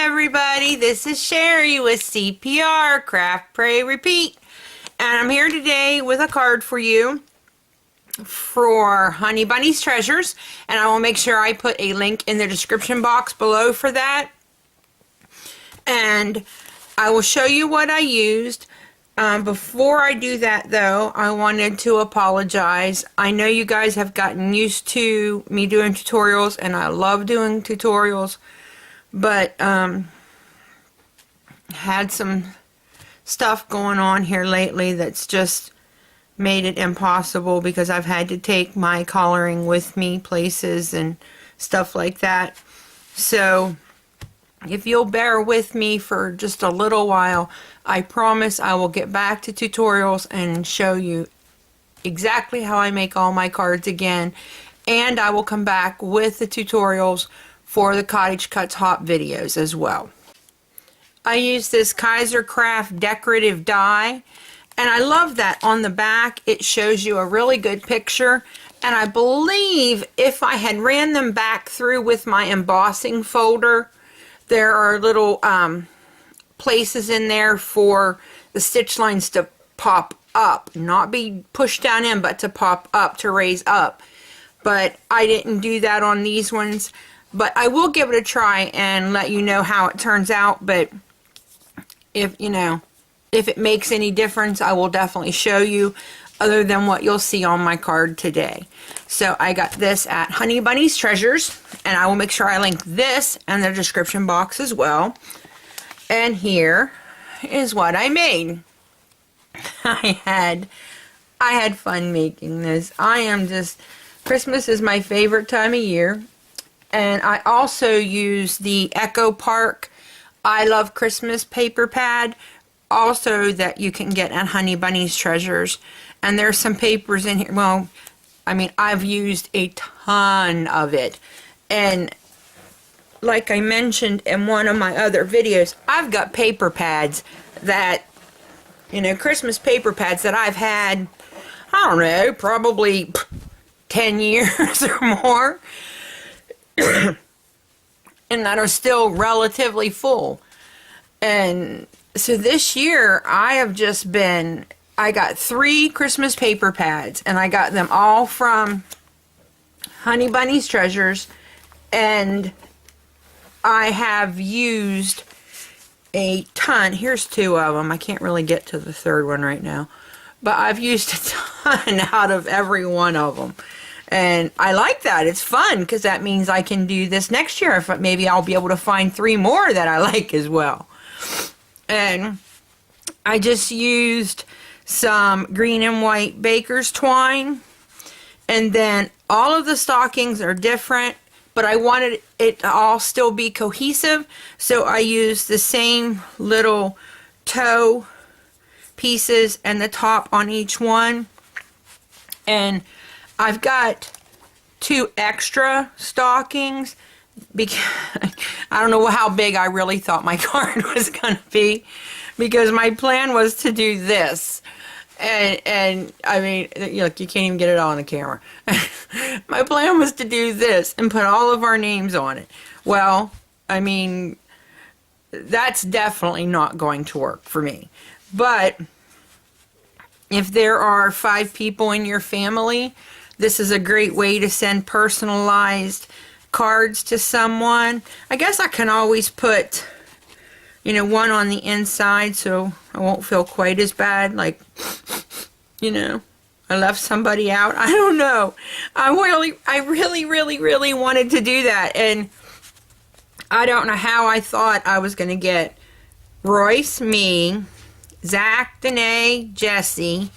everybody, this is Sherry with CPR, Craft, Pray, Repeat. And I'm here today with a card for you for Honeybunnies Treasures. And I will make sure I put a link in the description box below for that. And I will show you what I used. Before I do that though, I wanted to apologize. I know you guys have gotten used to me doing tutorials, and I love doing tutorials. But had some stuff going on here lately that's just made it impossible, because I've had to take my collaring with me places and stuff like that. So if you'll bear with me for just a little while, I promise I will get back to tutorials and show you exactly how I make all my cards again, and I will come back with the tutorials for the Cottage Cuts Hop videos as well. I use this Kaisercraft decorative die, and I love that on the back it shows you a really good picture. And I believe if I had ran them back through with my embossing folder, there are little places in there for the stitch lines to pop up, not be pushed down in, but to pop up, to raise up. But I didn't do that on these ones. But I will give it a try and let you know how it turns out. But if it makes any difference, I will definitely show you, other than what you'll see on my card today. So I got this at Honeybunnies Treasures, and I will make sure I link this in the description box as well. And here is what I made. I had fun making this. Christmas is my favorite time of year. And I also use the Echo Park I Love Christmas paper pad, also that you can get at Honeybunnies Treasures. And there's some papers in here. Well, I mean, I've used a ton of it. And like I mentioned in one of my other videos, I've got paper pads that, Christmas paper pads that I've had, I don't know, probably 10 years or more. And that are still relatively full. And so this year I got 3 Christmas paper pads, and I got them all from Honeybunnies Treasures, and I have used a ton. Here's 2 of them. I can't really get to the third one right now, but I've used a ton out of every one of them. And I like that. It's fun, because that means I can do this next year. Maybe I'll be able to find 3 more that I like as well. And I just used some green and white baker's twine. And then all of the stockings are different, but I wanted it to all still be cohesive. So I used the same little toe pieces and the top on each one. And I've got 2 extra stockings, because I don't know how big I really thought my card was going to be, because my plan was to do this. And I mean, look, you can't even get it all on the camera. My plan was to do this and put all of our names on it. Well, I mean, that's definitely not going to work for me. But if there are 5 people in your family, this is a great way to send personalized cards to someone. I guess I can always put, one on the inside, so I won't feel quite as bad, like, I left somebody out. I don't know. I really wanted to do that, and I don't know how I thought I was going to get Royce, me, Zach, Danae, Jesse,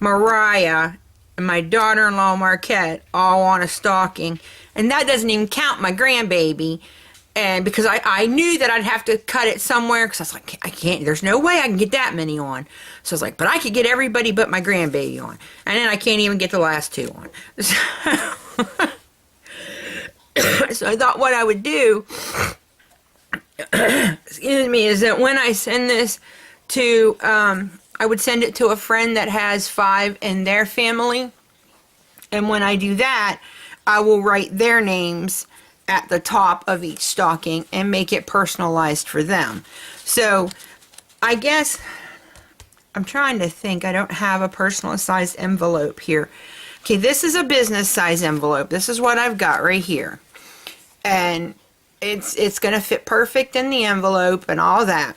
Mariah, and my daughter-in-law Marquette all on a stocking. And that doesn't even count my grandbaby. And because I knew that I'd have to cut it somewhere, because I was like, I can't, there's no way I can get that many on. So I was like, but I could get everybody but my grandbaby on. And then I can't even get the last 2 on. So I thought what I would do, excuse me, is that when I send this to, I would send it to a friend that has 5 in their family. And when I do that, I will write their names at the top of each stocking and make it personalized for them. So I guess I'm trying to think. I don't have a personalized envelope here. Okay, this is a business size envelope. This is what I've got right here. And it's going to fit perfect in the envelope and all that.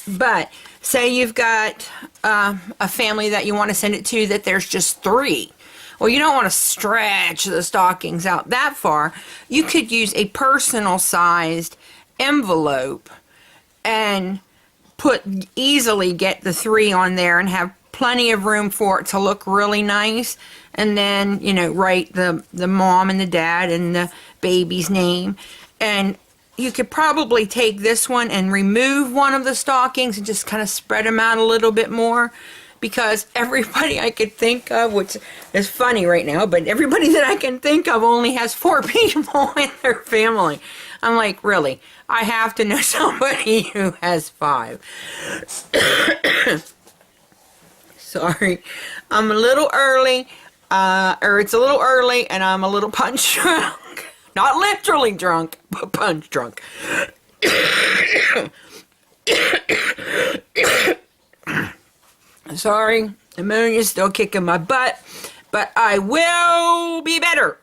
But say you've got a family that you want to send it to that there's just 3. Well, you don't want to stretch the stockings out that far. You could use a personal sized envelope and easily get the 3 on there and have plenty of room for it to look really nice. And then, you know, write the mom and the dad and the baby's name. And you could probably take this one and remove one of the stockings and just kind of spread them out a little bit more. Because everybody I could think of, which is funny right now, but everybody that I can think of only has 4 people in their family. I'm like, really? I have to know somebody who has 5. Sorry. I'm a little early, or it's a little early, and I'm a little punch drunk. Not literally drunk, but punch drunk. Sorry, pneumonia's still kicking my butt, but I will be better.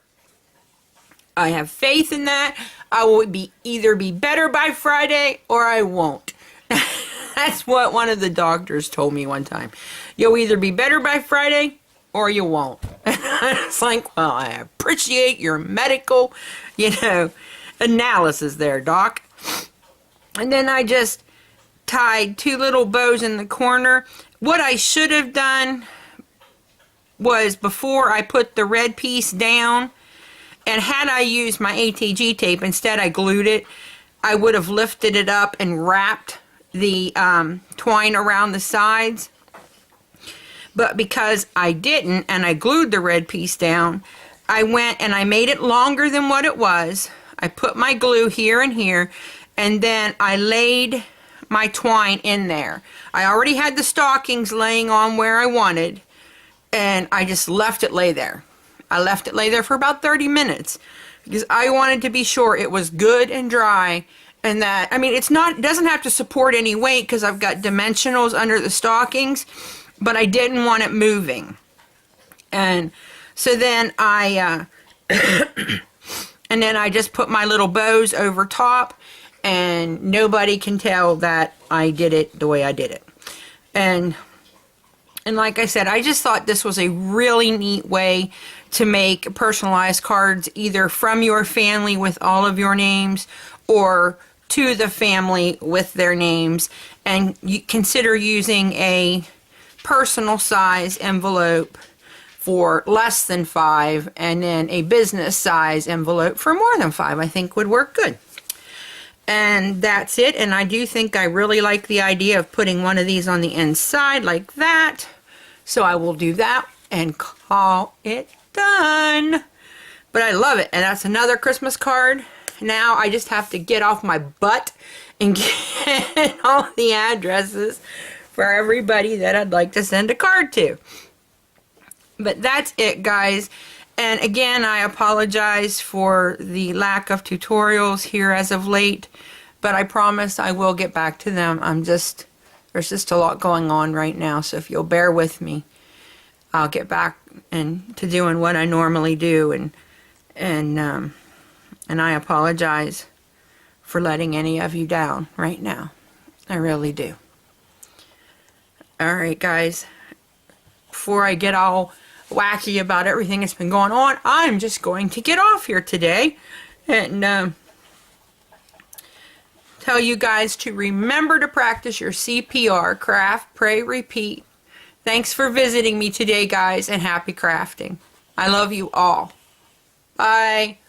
I have faith in that. I will either be better by Friday or I won't. That's what one of the doctors told me one time. You'll either be better by Friday or you won't. And I was like, well, I appreciate your medical, analysis there, doc. And then I just tied 2 little bows in the corner. What I should have done was, before I put the red piece down, and had I used my ATG tape, instead I glued it, I would have lifted it up and wrapped the twine around the sides. But because I didn't, and I glued the red piece down, I went and I made it longer than what it was. I put my glue here and here, and then I laid my twine in there. I already had the stockings laying on where I wanted, and I just left it lay there. I left it lay there for about 30 minutes because I wanted to be sure it was good and dry, and that, it doesn't have to support any weight because I've got dimensionals under the stockings, but I didn't want it moving. And so then I just put my little bows over top, and nobody can tell that I did it the way I did it. And like I said, I just thought this was a really neat way to make personalized cards, either from your family with all of your names or to the family with their names. And you consider using a personal size envelope for less than 5, and then a business size envelope for more than 5, I think would work good. And that's it. And I do think I really like the idea of putting one of these on the inside like that. So I will do that and call it done. But I love it. And that's another Christmas card. Now I just have to get off my butt and get all the addresses for everybody that I'd like to send a card to. But that's it, guys. And again, I apologize for the lack of tutorials here as of late, but I promise I will get back to them. There's just a lot going on right now, so if you'll bear with me, I'll get back to doing what I normally do, and I apologize for letting any of you down right now. I really do. All right, guys, before I get all wacky about everything that's been going on, I'm just going to get off here today and tell you guys to remember to practice your CPR, craft, pray, repeat. Thanks for visiting me today, guys, and happy crafting. I love you all. Bye.